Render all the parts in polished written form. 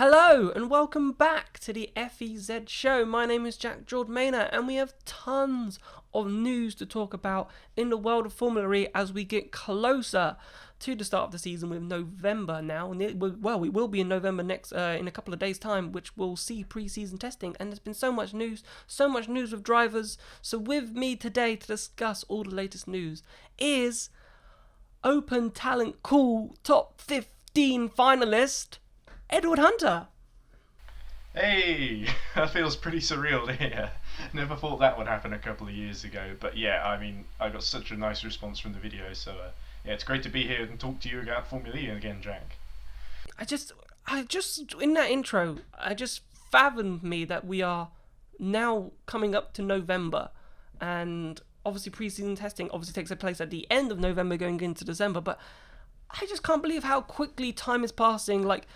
Hello and welcome back to the FEZ show. My name is Jack Giordmaina and we have tons of news to talk about in the world of Formula E as we get closer to the start of the season with November now. Well, we will be in November next in a couple of days' time, which will see pre-season testing. And there's been so much news with drivers. So with me today to discuss all the latest news is Open Talent Cool Top 15 finalist Edward Hunter. Hey, that feels pretty surreal to hear. Never thought that would happen a couple of years ago, but yeah, I mean, I got such a nice response from the video, so yeah, it's great to be here and talk to you about Formula E again, Jack. I just in that intro, I just fathomed me that we are now coming up to November, and obviously pre-season testing obviously takes place at the end of November going into December, but I just can't believe how quickly time is passing. Like,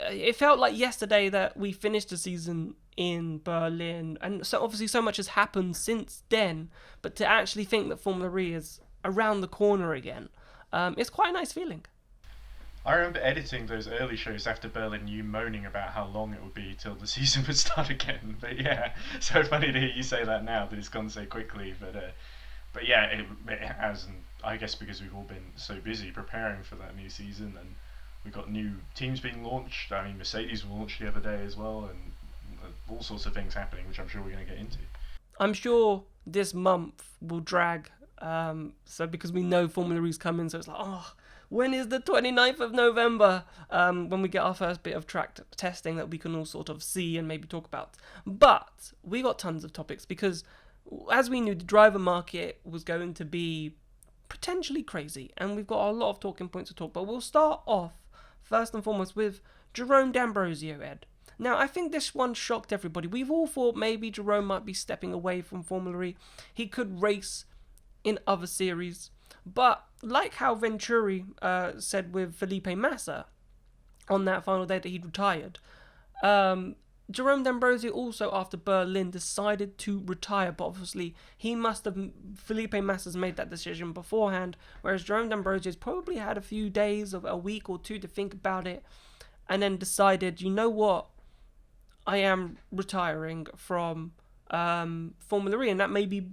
it felt like yesterday that we finished the season in Berlin, and so obviously so much has happened since then, but to actually think that Formula E is around the corner again, it's quite a nice feeling. I remember editing those early shows after Berlin, you moaning about how long it would be till the season would start again, but yeah, so funny to hear you say that now, that it's gone so quickly, but yeah, it has, and I guess because we've all been so busy preparing for that new season, and we've got new teams being launched. I mean, Mercedes will launch the other day as well, and all sorts of things happening, which I'm sure we're going to get into. I'm sure this month will drag, so because we know Formula E's coming, so it's like, when is the 29th of November, when we get our first bit of track testing that we can all sort of see and maybe talk about. But we got tons of topics because, as we knew, the driver market was going to be potentially crazy, and we've got a lot of talking points to talk about. We'll start off first and foremost with Jerome D'Ambrosio, Ed. Now, I think this one shocked everybody. We've all thought maybe Jerome might be stepping away from Formula E. He could race in other series. But like how Venturi said with Felipe Massa on that final day that he'd retired, Jerome D'Ambrosio also, after Berlin, decided to retire, but obviously Felipe Massa's made that decision beforehand, whereas Jerome D'Ambrosio's probably had a few days, of a week or two to think about it, and then decided, you know what, I am retiring from Formula E, and that may be,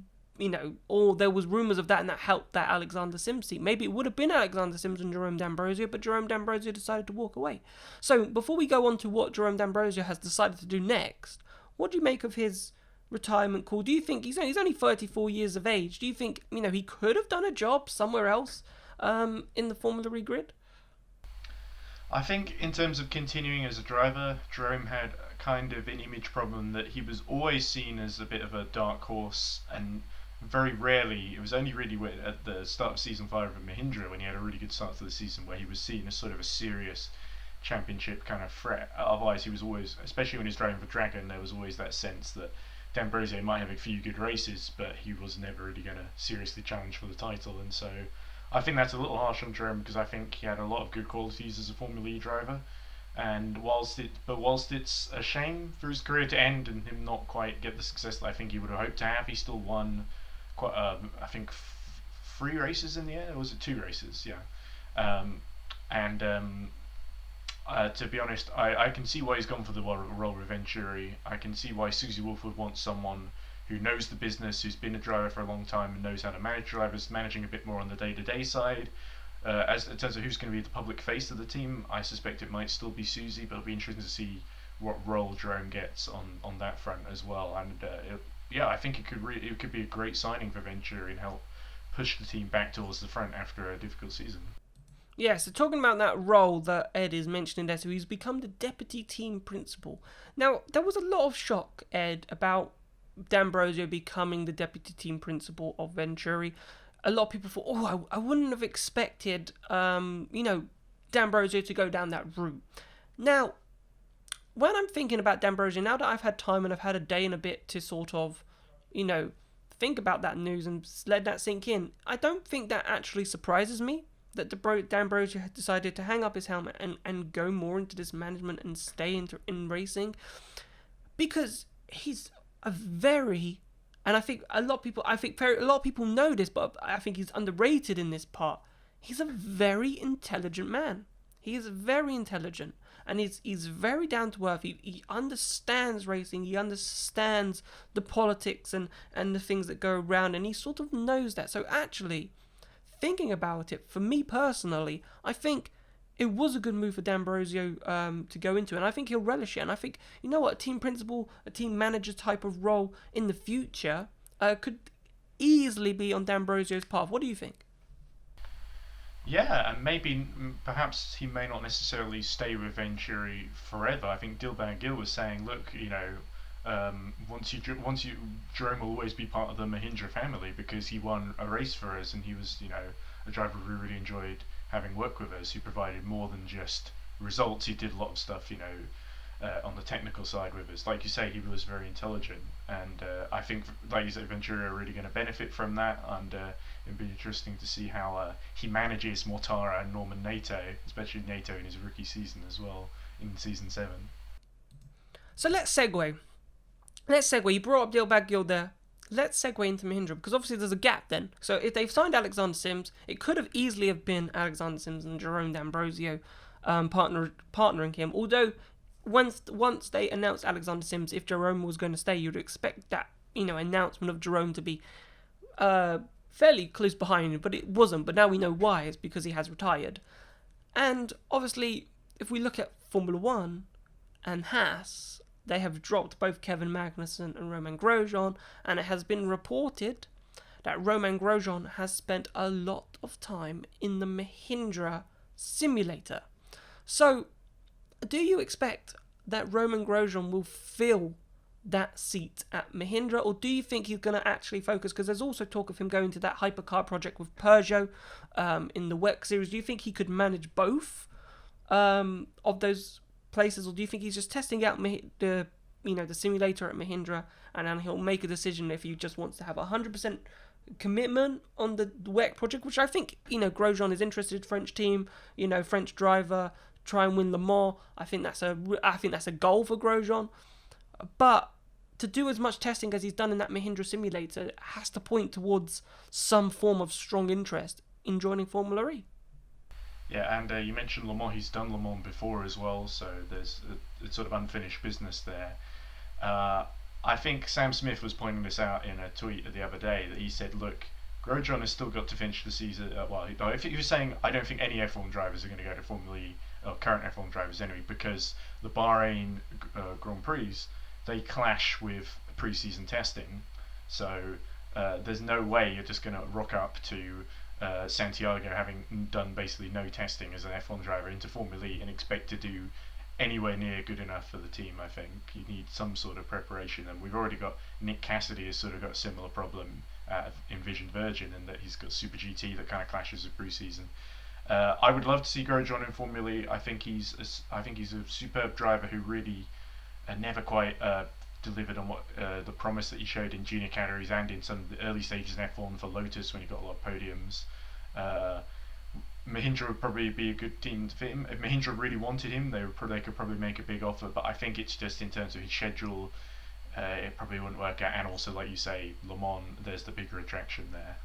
or there was rumours of that, and that helped that Alexander Sims seat. Maybe it would have been Alexander Sims and Jerome D'Ambrosio, but Jerome D'Ambrosio decided to walk away. So before we go on to what Jerome D'Ambrosio has decided to do next, what do you make of his retirement call? Do you think he's only 34 years of age? Do you think he could have done a job somewhere else in the Formula E grid? I think in terms of continuing as a driver, Jerome had kind of an image problem that he was always seen as a bit of a dark horse, and very rarely, it was only really at the start of season 5 of Mahindra when he had a really good start to the season where he was seen as sort of a serious championship kind of threat. Otherwise he was always, especially when he was driving for Dragon, there was always that sense that Dmbrosio might have a few good races, but he was never really going to seriously challenge for the title. And so I think that's a little harsh on Jerome, because I think he had a lot of good qualities as a Formula E driver, and whilst it's a shame for his career to end and him not quite get the success that I think he would have hoped to have, he still won quite, I think 3 races in the air, or was it 2 races? Yeah. To be honest, I can see why he's gone for the role with Venturi. I can see why Susie Wolff would want someone who knows the business, who's been a driver for a long time and knows how to manage drivers, managing a bit more on the day-to-day side. As in terms of who's going to be the public face of the team, I suspect it might still be Susie, but it'll be interesting to see what role Jerome gets on that front as well. And I think it could be a great signing for Venturi and help push the team back towards the front after a difficult season. Yeah, so talking about that role that Ed is mentioning there, so he's become the deputy team principal. Now, there was a lot of shock, Ed, about Dmbrosio becoming the deputy team principal of Venturi. A lot of people thought, I wouldn't have expected, Dmbrosio to go down that route. Now, when I'm thinking about Dmbrosio, now that I've had time and I've had a day and a bit to sort of, think about that news and let that sink in, I don't think that actually surprises me, that Dmbrosio had decided to hang up his helmet and go more into this management and stay in racing, because he's a very, and I think a lot of people know this, but I think he's underrated in this part. He's a very intelligent man. He is very intelligent. and he's very down to earth. He understands racing, he understands the politics and the things that go around, and he sort of knows that. So actually, thinking about it, for me personally, I think it was a good move for Dmbrosio to go into, and I think he'll relish it. And I think, you know what, a team principal, a team manager type of role in the future could easily be on Dmbrosio's path. What do you think? Yeah, and perhaps he may not necessarily stay with Venturi forever. I think Dillman Gill was saying, look, once you Jerome will always be part of the Mahindra family because he won a race for us, and he was, a driver we really enjoyed having worked with us. He provided more than just results. He did a lot of stuff, on the technical side with us. Like you say, he was very intelligent, and I think, like you said, Venturi are really going to benefit from that, and it'd be interesting to see how he manages Mortara and Norman Nato, especially Nato in his rookie season as well, in season 7. So let's segue. You brought up Dillman Gill there. Let's segue into Mahindra, because obviously there's a gap then. So if they've signed Alexander Sims, it could have easily have been Alexander Sims and Jerome D'Ambrosio partnering him. Although once they announced Alexander Sims, if Jerome was going to stay, you'd expect that announcement of Jerome to be fairly close behind, but it wasn't. But now we know why. It's because he has retired. And obviously, if we look at Formula One and Haas, they have dropped both Kevin Magnussen and Romain Grosjean, and it has been reported that Romain Grosjean has spent a lot of time in the Mahindra simulator. So, do you expect that Romain Grosjean will fill that seat at Mahindra, or do you think he's going to actually focus? Because there's also talk of him going to that hypercar project with Peugeot in the WEC series. Do you think he could manage both of those places, or do you think he's just testing out the simulator at Mahindra, and then he'll make a decision if he just wants to have 100% commitment on the WEC project, which I think Grosjean is interested. French team, French driver, try and win Le Mans. I think that's a goal for Grosjean, but to do as much testing as he's done in that Mahindra simulator has to point towards some form of strong interest in joining Formula E. Yeah, and you mentioned Le Mans. He's done Le Mans before as well, so there's a sort of unfinished business there. I think Sam Smith was pointing this out in a tweet the other day, that he said, look, Grosjean has still got to finish the season. If he was saying, I don't think any F1 drivers are going to go to Formula E, or current F1 drivers anyway, because the Bahrain Grand Prix, they clash with pre-season testing. So there's no way you're just going to rock up to Santiago, having done basically no testing as an F1 driver, into Formula E and expect to do anywhere near good enough for the team. I think you need some sort of preparation, and we've already got Nick Cassidy has sort of got a similar problem in Vision Virgin, in that he's got Super GT that kind of clashes with pre-season. I would love to see Grosjean in Formula E. I think he's a superb driver who really never quite delivered on what the promise that he showed in junior categories and in some of the early stages in F1 for Lotus when he got a lot of podiums. Mahindra would probably be a good team to fit him. If Mahindra really wanted him, they could probably make a big offer, but I think it's just in terms of his schedule, it probably wouldn't work out. And also, like you say, Le Mans, there's the bigger attraction there.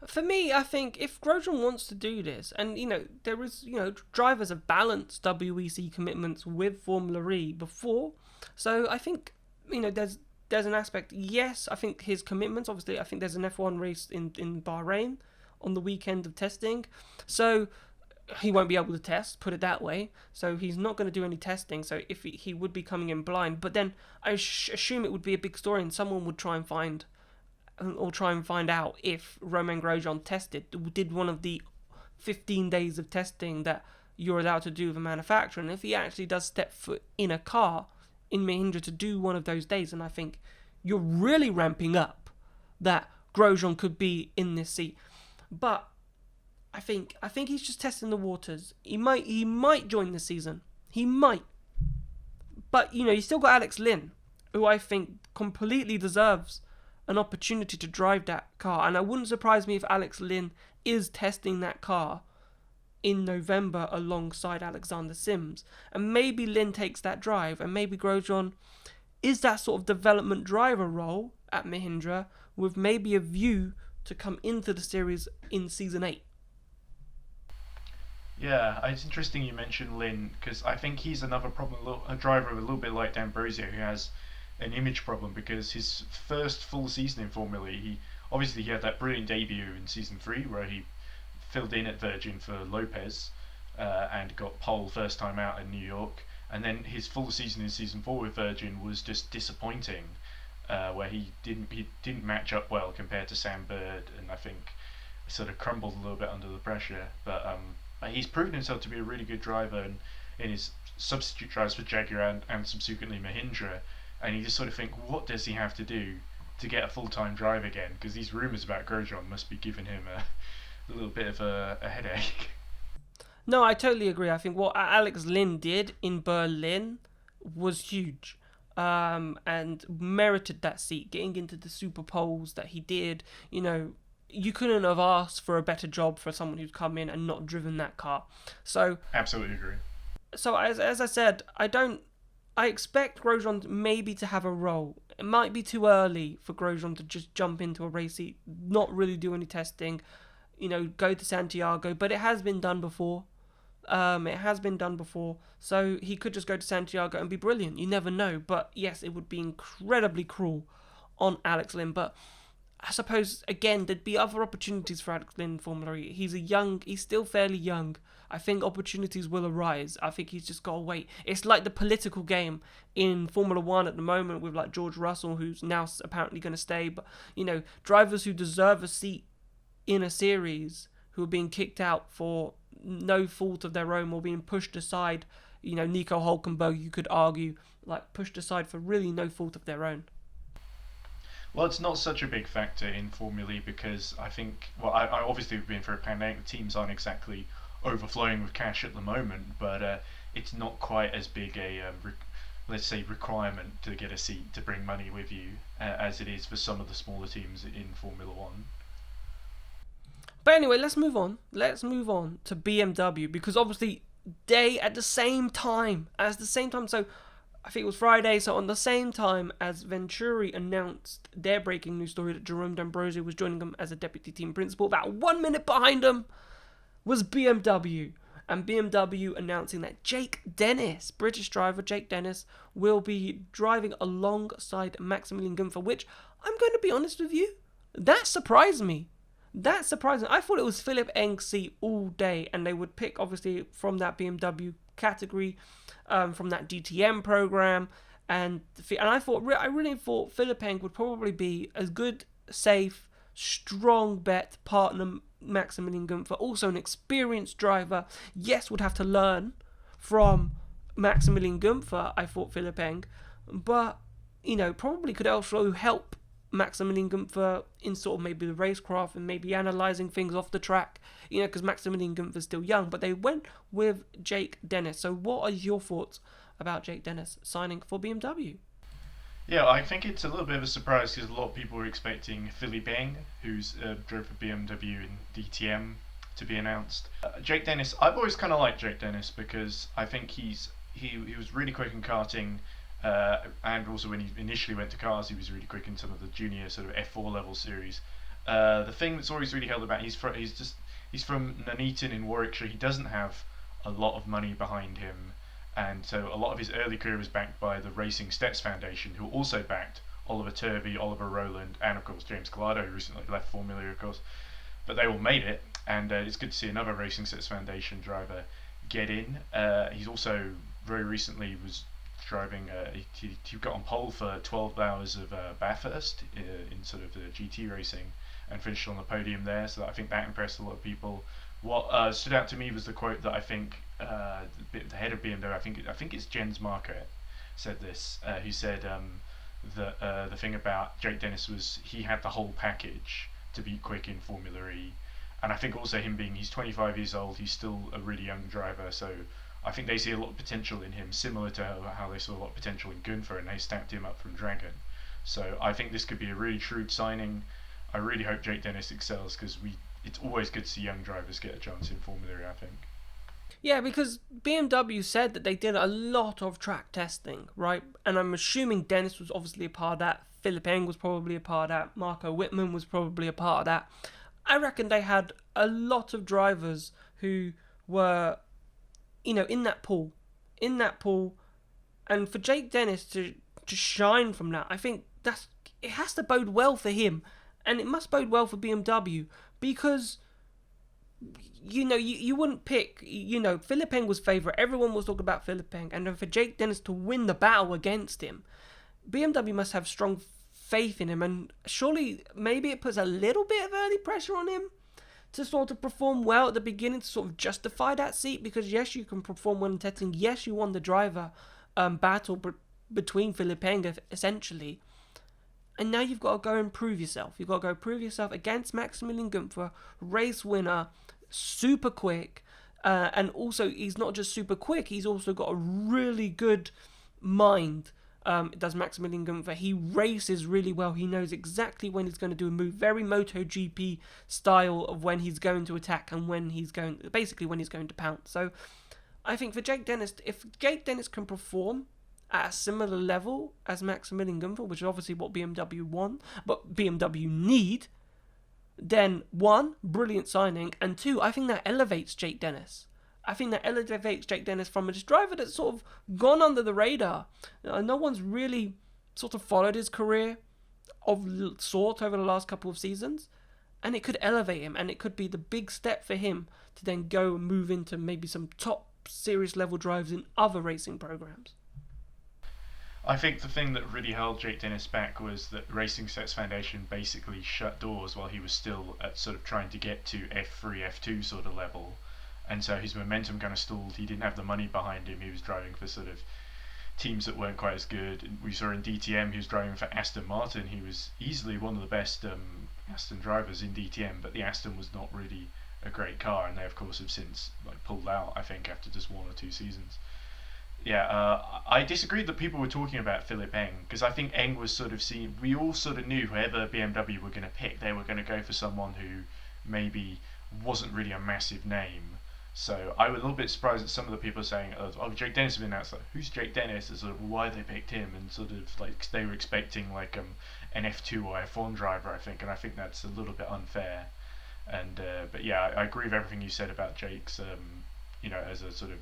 For me, I think if Grosjean wants to do this, and there is, drivers have balanced WEC commitments with Formula E before, so I think there's an aspect. Yes, I think his commitments. Obviously, I think there's an F1 race in Bahrain on the weekend of testing, so he won't be able to test. Put it that way. So he's not going to do any testing. So if he would be coming in blind, but then I assume it would be a big story, and someone would try and find out if Romain Grosjean did one of the 15 days of testing that you're allowed to do with a manufacturer, and if he actually does step foot in a car in Mahindra to do one of those days, and I think you're really ramping up that Grosjean could be in this seat. But I think he's just testing the waters. He might join this season. He might. But you still got Alex Lynn, who I think completely deserves an opportunity to drive that car, and it wouldn't surprise me if Alex Lynn is testing that car in November alongside Alexander Sims, and maybe Lynn takes that drive, and maybe Grosjean is that sort of development driver role at Mahindra, with maybe a view to come into the series in season 8. Yeah, it's interesting you mentioned Lin because I think he's another problem, a driver a little bit like D'Ambrosio who has an image problem because his first full season in Formula E, he had that brilliant debut in season three where he filled in at Virgin for Lopez and got pole first time out in New York, and then his full season in season four with Virgin was just disappointing, where he didn't match up well compared to Sam Bird, and I think sort of crumbled a little bit under the pressure. But he's proven himself to be a really good driver in his substitute drives for Jaguar and subsequently Mahindra. And you just sort of think, what does he have to do to get a full-time drive again? Because these rumours about Grosjean must be giving him a little bit of a headache. No, I totally agree. I think what Alex Lynn did in Berlin was huge, and merited that seat, getting into the super poles that he did. You couldn't have asked for a better job for someone who's come in and not driven that car. So, Absolutely agree. as I said, I expect Grosjean maybe to have a role. It might be too early for Grosjean to just jump into a race seat, not really do any testing, go to Santiago, but it has been done before. So he could just go to Santiago and be brilliant. You never know. But yes, it would be incredibly cruel on Alex Lynn. But I suppose, again, there'd be other opportunities for Alex Lynn in Formula E. He's still fairly young. I think opportunities will arise. I think he's just got to wait. It's like the political game in Formula One at the moment with like George Russell, who's now apparently going to stay. But, drivers who deserve a seat in a series who are being kicked out for no fault of their own or being pushed aside. Nico Hulkenberg, you could argue, like pushed aside for really no fault of their own. Well, it's not such a big factor in Formula E because I think, I obviously we've been through a pandemic. The teams aren't exactly overflowing with cash at the moment, but it's not quite as big a, let's say, requirement to get a seat to bring money with you as it is for some of the smaller teams in Formula One. But anyway, let's move on. Let's move on to BMW because obviously they at the same time. So I think it was Friday. So on the same time as Venturi announced their breaking news story that Jerome D'Ambrosio was joining them as a deputy team principal, about 1 minute behind them was BMW. And BMW announcing that Jake Dennis, British driver Jake Dennis, will be driving alongside Maximilian Gunther, which I'm going to be honest with you, that surprised me. That's surprising. I thought it was Philip Eng's seat all day, and they would pick, obviously, from that BMW category, from that DTM program, and I really thought Philip Eng would probably be a good, safe, strong bet partner Maximilian Gunther, also an experienced driver. Yes, would have to learn from Maximilian Gunther, I thought Philip Eng, but probably could also help Maximilian Gunther in sort of maybe the racecraft and maybe analysing things off the track, because Maximilian Gunther's still young, but they went with Jake Dennis. So what are your thoughts about Jake Dennis signing for BMW? Yeah, I think it's a little bit of a surprise because a lot of people were expecting Philippe Eng, who's drove for BMW in DTM, to be announced. Jake Dennis, I've always kind of liked Jake Dennis because I think he was really quick in karting. And also when he initially went to cars, he was really quick in some of the junior sort of F4 level series. The thing that's always really held about, he's from Nuneaton in Warwickshire. He doesn't have a lot of money behind him, and so a lot of his early career was backed by the Racing Stets Foundation, who also backed Oliver Turvey, Oliver Rowland, and of course James Collado, who recently left Formula E, of course. But they all made it, and it's good to see another Racing Stets Foundation driver get in. He's also very recently was driving. He got on pole for 12 hours of Bathurst in sort of the GT racing and finished on the podium there. So I think that impressed a lot of people. What stood out to me was the quote that I think the head of BMW, I think it's Jens Marquardt, said this. He said that the thing about Jake Dennis was he had the whole package to be quick in Formula E, and I think also he's 25 years old. He's still a really young driver, so I think they see a lot of potential in him, similar to how they saw a lot of potential in Gunther, and they stamped him up from Dragon. So I think this could be a really shrewd signing. I really hope Jake Dennis excels because it's always good to see young drivers get a chance in Formula E, I think. Yeah, because BMW said that they did a lot of track testing, right? And I'm assuming Dennis was obviously a part of that. Philip Eng was probably a part of that. Marco Wittmann was probably a part of that. I reckon they had a lot of drivers who were, in that pool, and for Jake Dennis to shine from that, I think it has to bode well for him, and it must bode well for BMW, because you wouldn't pick, Philippe Eng was favourite. Everyone was talking about Philippe Eng, and then for Jake Dennis to win the battle against him, BMW must have strong faith in him, and surely maybe it puts a little bit of early pressure on him to sort of perform well at the beginning to sort of justify that seat, because yes, you can perform well in testing, yes, you won the driver battle between Philippe Eng essentially, and now you've got to go and prove yourself. You've got to go prove yourself against Maximilian Günther, race winner, super quick, and also he's not just super quick, he's also got a really good mind. Does Maximilian Günther. He races really well. He knows exactly when he's going to do a move. Very MotoGP style of when he's going to attack and when he's going to pounce. So I think for Jake Dennis, if Jake Dennis can perform at a similar level as Maximilian Günther, which is obviously what BMW want, but BMW need, then one, brilliant signing, and two, I think that elevates Jake Dennis. I think that elevates Jake Dennis from a driver that's sort of gone under the radar. No one's really sort of followed his career of sort over the last couple of seasons, and it could elevate him, and it could be the big step for him to then go and move into maybe some top serious level drives in other racing programs. I think the thing that really held Jake Dennis back was that Racing Sets Foundation basically shut doors while he was still at sort of trying to get to F3, F2 sort of level. And so his momentum kind of stalled. He didn't have the money behind him. He was driving for sort of teams that weren't quite as good. We saw in DTM, he was driving for Aston Martin. He was easily one of the best Aston drivers in DTM, but the Aston was not really a great car, and they of course have since pulled out, I think, after just 1 or 2 seasons. Yeah, I disagreed that people were talking about Philippe Eng, because I think Eng was sort of seen. We all sort of knew whoever BMW were going to pick, they were going to go for someone who maybe wasn't really a massive name. So I was a little bit surprised that some of the people are saying, "Oh, Jake Dennis has been announced." Like, who's Jake Dennis? And sort of why they picked him, and sort of like they were expecting like an F2 or F1 driver, I think, and I think that's a little bit unfair. And but yeah, I agree with everything you said about Jake's, as a sort of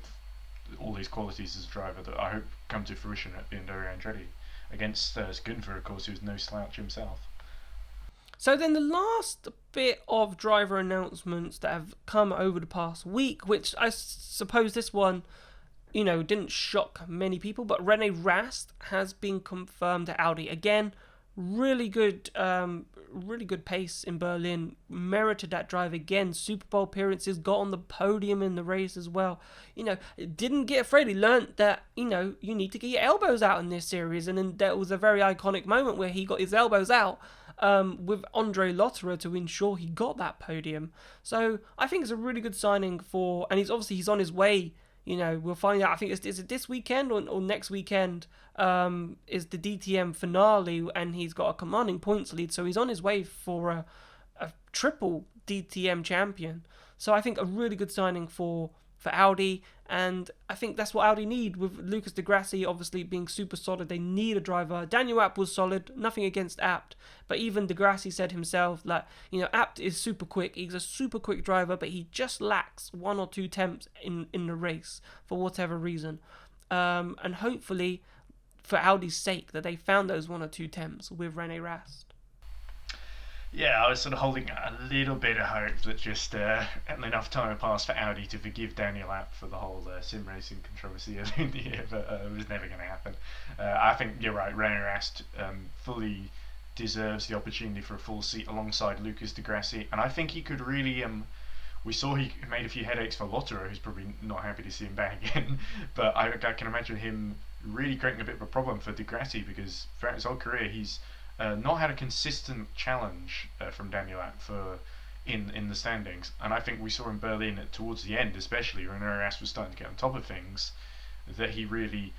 all these qualities as a driver that I hope come to fruition at BMW Andretti against Günther, of course, who's no slouch himself. So then the last bit of driver announcements that have come over the past week, which I suppose this one, didn't shock many people, but Rene Rast has been confirmed at Audi. Again, really good pace in Berlin. Merited that drive again. Super Bowl appearances, got on the podium in the race as well. Didn't get afraid. He learnt that, you need to get your elbows out in this series. And then there was a very iconic moment where he got his elbows out with Andre Lotterer to ensure he got that podium. So I think it's a really good signing and he's on his way. We'll find out. I think is it this weekend or next weekend is the DTM finale, and he's got a commanding points lead, so he's on his way for a triple DTM champion. So I think a really good signing for Audi, and I think that's what Audi need with Lucas Di Grassi obviously being super solid. They need a driver. Daniel Abt was solid, nothing against Abt, but even Di Grassi said himself that Abt is super quick. He's a super quick driver, but he just lacks 1 or 2 temps in the race for whatever reason. And hopefully for Audi's sake that they found those 1 or 2 temps with Rene Rast. Yeah, I was sort of holding a little bit of hope that just enough time had passed for Audi to forgive Daniel Abt for the whole sim racing controversy at the end of the year, but it was never going to happen. I think you're right, Rene Rast fully deserves the opportunity for a full seat alongside Lucas Di Grassi, and I think he could really... we saw he made a few headaches for Lotterer, who's probably not happy to see him back again, but I can imagine him really creating a bit of a problem for Di Grassi, because throughout his whole career he's not had a consistent challenge from Daniel Abt in the standings, and I think we saw in Berlin towards the end, especially when Rene Rast was starting to get on top of things, that he really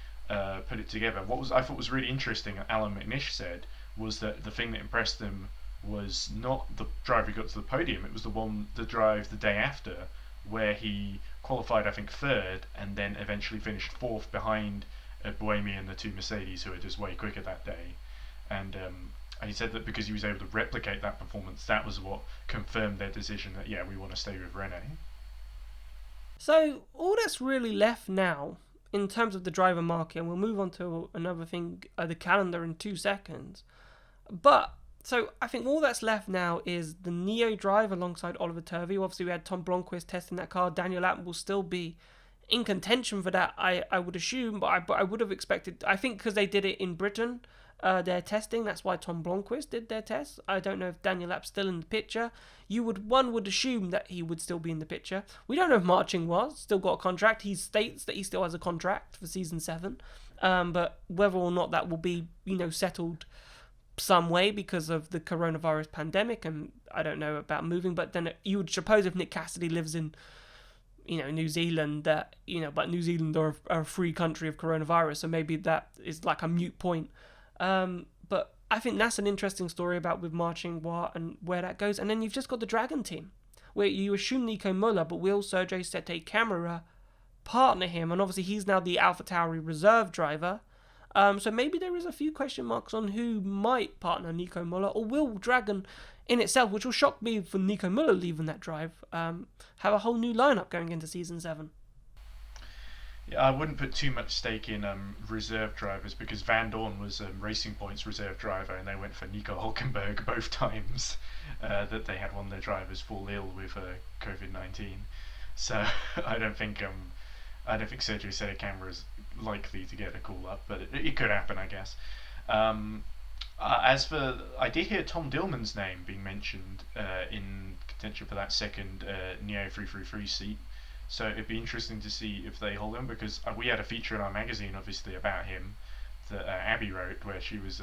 put it together. What I thought was really interesting, Alan McNish said, was that the thing that impressed him was not the drive he got to the podium, it was the drive the day after, where he qualified I think 3rd and then eventually finished 4th behind Buemi and the 2 Mercedes, who were just way quicker that day. And he said that because he was able to replicate that performance, that was what confirmed their decision that, yeah, we want to stay with Rene. So all that's really left now in terms of the driver market, and we'll move on to another thing, the calendar in 2 seconds. But so I think all that's left now is the Neo drive alongside Oliver Turvey. Obviously, we had Tom Blomqvist testing that car. Daniel Abt will still be in contention for that, I would assume, but I would have expected. I think because they did it in Britain, their testing. That's why Tom Blomqvist did their tests. I don't know if Daniel Apt's still in the picture. One would assume that he would still be in the picture. We don't know if Marching was still got a contract. He states that he still has a contract for season 7, but whether or not that will be settled some way because of the coronavirus pandemic, and I don't know about moving. But then you would suppose if Nick Cassidy lives in New Zealand, that but New Zealand are a free country of coronavirus, so maybe that is like a moot point. But I think that's an interesting story about with Marching and where that goes. And then you've just got the Dragon team, where you assume Nico Muller, but will Sergio Sette Camara partner him? And obviously he's now the AlphaTauri reserve driver. So maybe there is a few question marks on who might partner Nico Muller, or will Dragon in itself, which will shock me for Nico Muller leaving that drive, have a whole new lineup going into season 7. Yeah, I wouldn't put too much stake in reserve drivers, because Van Dorn was Racing Point's reserve driver, and they went for Nico Hulkenberg both times that they had one of their drivers fall ill with COVID-19. So I don't think Sergio Sette Camara is likely to get a call up, but it could happen, I guess. I did hear Tom Dillman's name being mentioned in contention for that second Neo 333 seat. So it'd be interesting to see if they hold him, because we had a feature in our magazine, obviously, about him that Abby wrote, where she was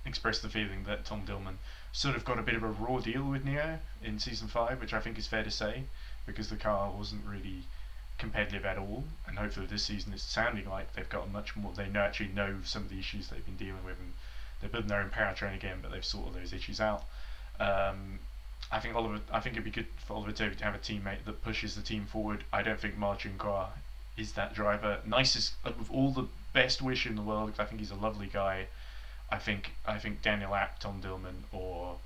expressed the feeling that Tom Dillman sort of got a bit of a raw deal with Neo in season 5, which I think is fair to say, because the car wasn't really competitive at all. And hopefully this season it's sounding like they've got much more. They actually know some of the issues they've been dealing with, and they're building their own powertrain again, but they've sorted those issues out. I think it'd be good for Oliver Turvey to have a teammate that pushes the team forward. I don't think Marching Gras is that driver. Nicest, with all the best wish in the world, because I think he's a lovely guy. I think Daniel Abt, Tom Dillman, or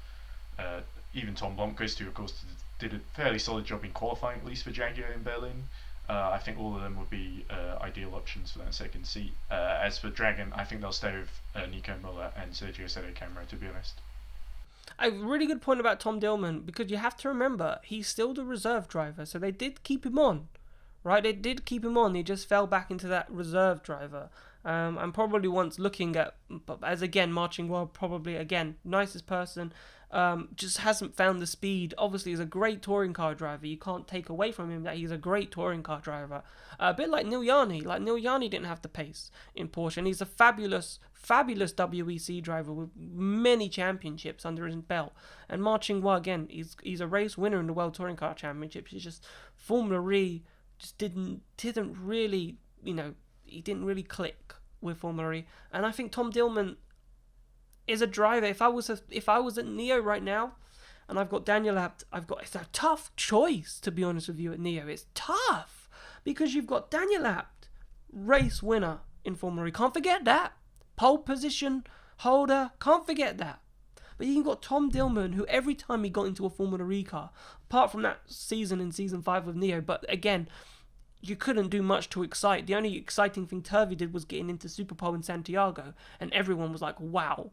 even Tom Blomqvist, who of course did a fairly solid job in qualifying, at least for Jaguar in Berlin. I think all of them would be ideal options for that second seat. As for Dragon, I think they'll stay with Nico Muller and Sergio Sette Camara, to be honest. A really good point about Tom Dillman, because you have to remember he's still the reserve driver, so they did keep him on, right? They did keep him on. He just fell back into that reserve driver. And probably once looking at, as again, Marching well, probably again nicest person, just hasn't found the speed. Obviously, he's a great touring car driver. You can't take away from him that he's a great touring car driver. A bit like Neil Yarny. Like Neil Yarny didn't have the pace in Porsche, and he's a fabulous WEC driver with many championships under his belt. And Marching well, again, he's a race winner in the World Touring Car Championships. It's just Formula E just didn't really, he didn't really click with Formula E. And I think Tom Dillman is a driver. If I was at Neo right now, and I've got Daniel Abt, it's a tough choice, to be honest with you, at Neo. It's tough because you've got Daniel Abt, race winner in Formula E. Can't forget that. Pole position holder. Can't forget that. But you've got Tom Dillman, who every time he got into a Formula E car, apart from that season in season 5 with Neo, but again, you couldn't do much to excite. The only exciting thing Turvey did was getting into Superpole in Santiago, and everyone was like, wow.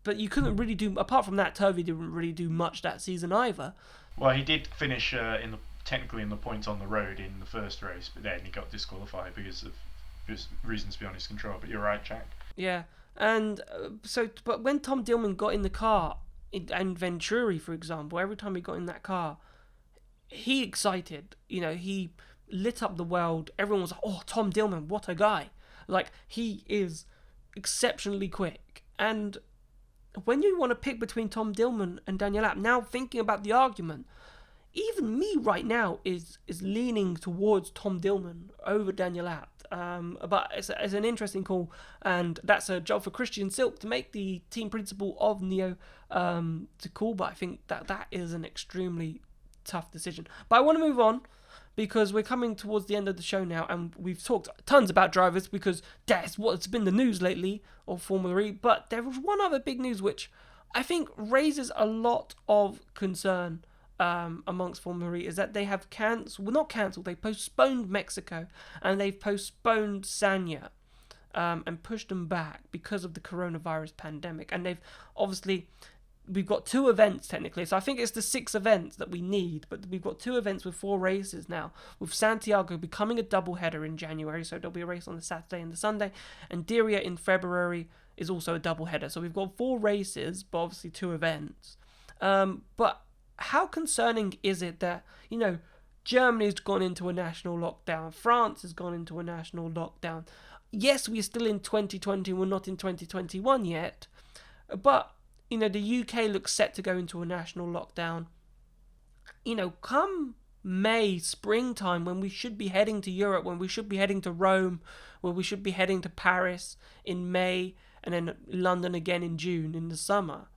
But you couldn't really do, apart from that, Turvey didn't really do much that season either. Well, he did finish technically in the points on the road in the first race, but then he got disqualified because of reasons beyond his control. But you're right, Jack. Yeah, and but when Tom Dillman got in the car, and Venturi, for example, every time he got in that car, he excited. He lit up the world. Everyone was like, oh, Tom Dillman, what a guy. Like, he is exceptionally quick. And when you want to pick between Tom Dillman and Daniel Abt, now thinking about the argument, even me right now is leaning towards Tom Dillman over Daniel Abt. But it's an interesting call, and that's a job for Christian Silk to make, the team principal of Neo, to call. But I think that is an extremely tough decision. But I want to move on, because we're coming towards the end of the show now, and we've talked tons about drivers because that's what's been the news lately of Formula E. But there was one other big news which I think raises a lot of concern amongst Formula E is that they have they postponed Mexico and they've postponed Sanya, and pushed them back because of the coronavirus pandemic. And we've got 2 events technically, so I think it's the 6 events that we need, but we've got 2 events with 4 races now, with Santiago becoming a double header in January, so there'll be a race on the Saturday and the Sunday, and Diriyah in February is also a double header. So we've got 4 races, but obviously 2 events. But how concerning is it that, Germany's gone into a national lockdown, France has gone into a national lockdown. Yes, we're still in 2020, we're not in 2021 yet, but the UK looks set to go into a national lockdown. Come May, springtime, when we should be heading to Europe, when we should be heading to Rome, when we should be heading to Paris in May, and then London again in June, in the summer.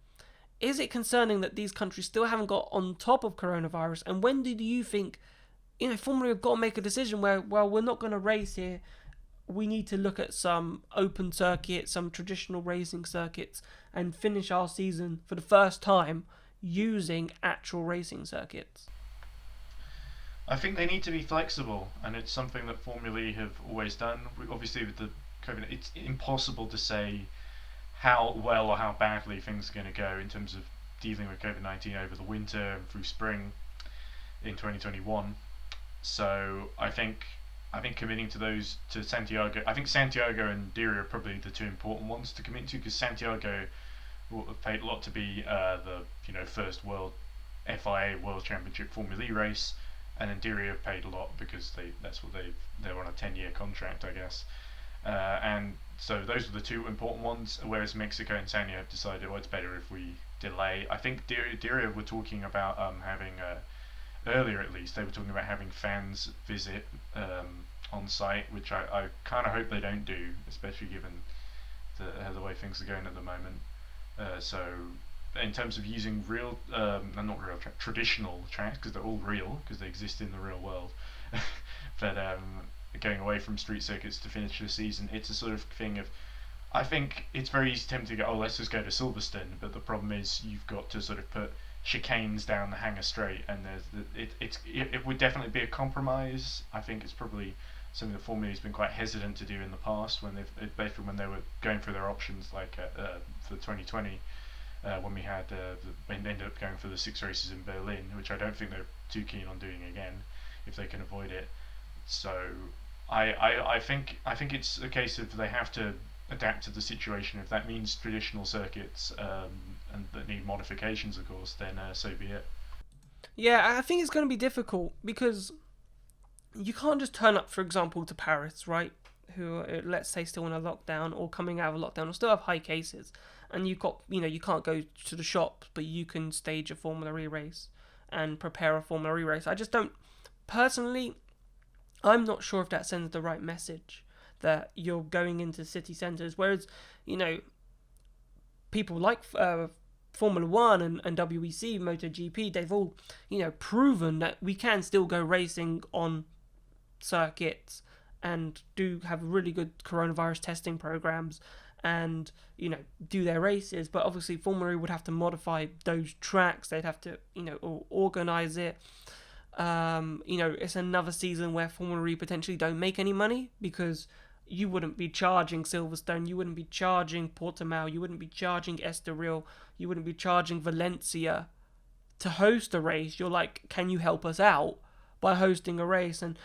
Is it concerning that these countries still haven't got on top of coronavirus? And when do you think, Formula have got to make a decision where, well, we're not going to race here. We need to look at some open circuits, some traditional racing circuits, and finish our season for the first time using actual racing circuits? I think they need to be flexible, and it's something that Formula E have always done. Obviously, with the COVID, it's impossible to say how well or how badly things are going to go in terms of dealing with COVID-19 over the winter and through spring in 2021. So I think committing to Santiago, I think Santiago and Diriyah are probably the 2 important ones to commit to, because Santiago will have paid a lot to be the first FIA World Championship Formula E race, and then Diriyah have paid a lot because they're on a 10-year contract, I guess. And so those are the 2 important ones, whereas Mexico and Sanya have decided, well, it's better if we delay. I think Diriyah were talking about having earlier, at least, they were talking about having fans visit on site, which I kind of hope they don't do, especially given the way things are going at the moment. So in terms of using traditional tracks, because they're all real, because they exist in the real world, but going away from street circuits to finish the season, it's a sort of thing of, I think it's very easy tempting to go, let's just go to Silverstone, but the problem is you've got to sort of put chicanes down the Hangar Straight, and it would definitely be a compromise. I think it's probably something that Formula E's been quite hesitant to do in the past, when they were going through their options, like for 2020, when we had they ended up going for the 6 races in Berlin, which I don't think they're too keen on doing again if they can avoid it. So I think it's a case of they have to adapt to the situation. If that means traditional circuits and that need modifications, of course, then so be it. Yeah, I think it's going to be difficult because you can't just turn up, for example, to Paris, right? Who are, let's say, still in a lockdown or coming out of a lockdown or still have high cases, and you can't go to the shops, but you can stage a Formula E race and prepare a Formula E race. I just don't, personally, I'm not sure if that sends the right message, that you're going into city centres, whereas, people like Formula 1 and WEC, MotoGP, they've all, proven that we can still go racing on circuits and do have really good coronavirus testing programs and, do their races. But obviously Formula E would have to modify those tracks. They'd have to, organise it. It's another season where Formula E potentially don't make any money, because you wouldn't be charging Silverstone, you wouldn't be charging Portimao, you wouldn't be charging Estoril, you wouldn't be charging Valencia to host a race. You're like, can you help us out by hosting a race? And,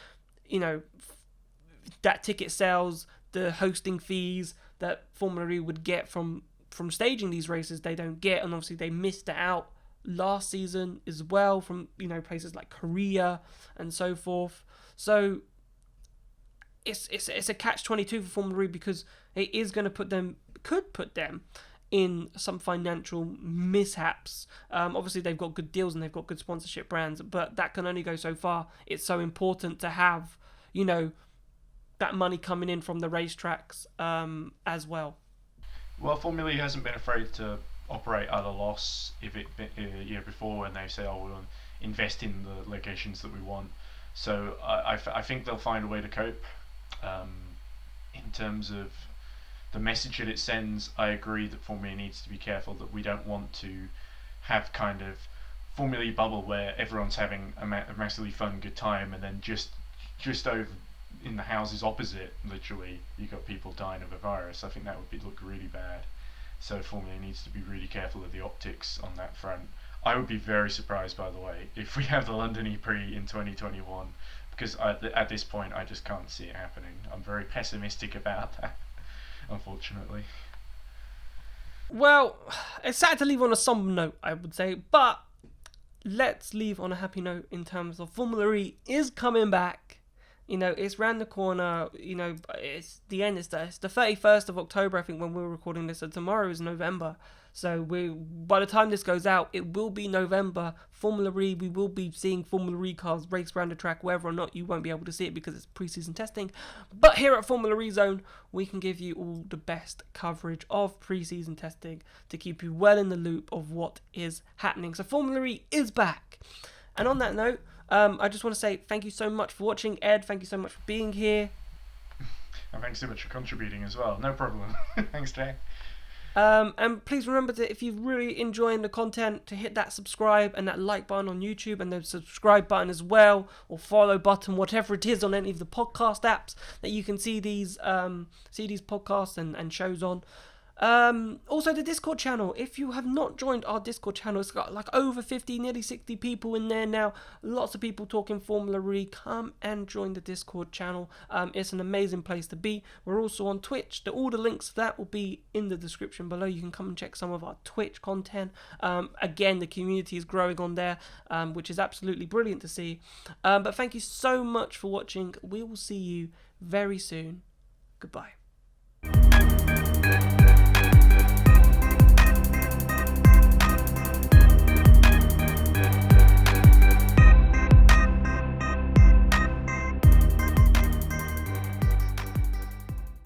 that ticket sales, the hosting fees that Formula E would get from staging these races, they don't get. And obviously they missed it out last season as well from, places like Korea and so forth. So it's a catch-22 for Formula E, because it is going to could put them in some financial mishaps. Obviously they've got good deals and they've got good sponsorship brands, but that can only go so far. It's so important to have, that money coming in from the racetracks as well. Well, Formula E hasn't been afraid to operate at a loss if it a year before, when they say, we'll invest in the locations that we want. So I think they'll find a way to cope. In terms of the message that it sends, I agree that Formula E needs to be careful that we don't want to have kind of Formula E bubble where everyone's having a massively fun, good time, and then just over in the houses opposite, literally, you got people dying of a virus. I think that would look really bad. So Formula E needs to be really careful of the optics on that front. I would be very surprised, by the way, if we have the London E-Prix in 2021, because at this point I just can't see it happening. I'm very pessimistic about that, unfortunately. Well, it's sad to leave on a somber note, I would say, but let's leave on a happy note in terms of Formula E is coming back. You know, it's round the corner. You know, it's the end. It's the 31st of October, I think, when we're recording this. So tomorrow is November. So by the time this goes out, it will be November. Formula E, we will be seeing Formula E cars race around the track, whether or not you won't be able to see it because it's pre-season testing. But here at Formula E Zone, we can give you all the best coverage of pre-season testing to keep you well in the loop of what is happening. So Formula E is back. And on that note, I just want to say thank you so much for watching, Ed. Thank you so much for being here. And thanks so much for contributing as well. No problem. Thanks, Jack. And please remember that if you're really enjoying the content, to hit that subscribe and that like button on YouTube, and the subscribe button as well, or follow button, whatever it is on any of the podcast apps that you can see these podcasts and shows on. Also the Discord channel. If you have not joined our Discord channel, it's got like over 50, nearly 60 people in there now. Lots of people talking Formula E. Come and join the Discord channel. It's an amazing place to be. We're also on Twitch. All the links to that will be in the description below. You can come and check some of our Twitch content. Again, the community is growing on there, which is absolutely brilliant to see. But thank you so much for watching. We will see you very soon. Goodbye.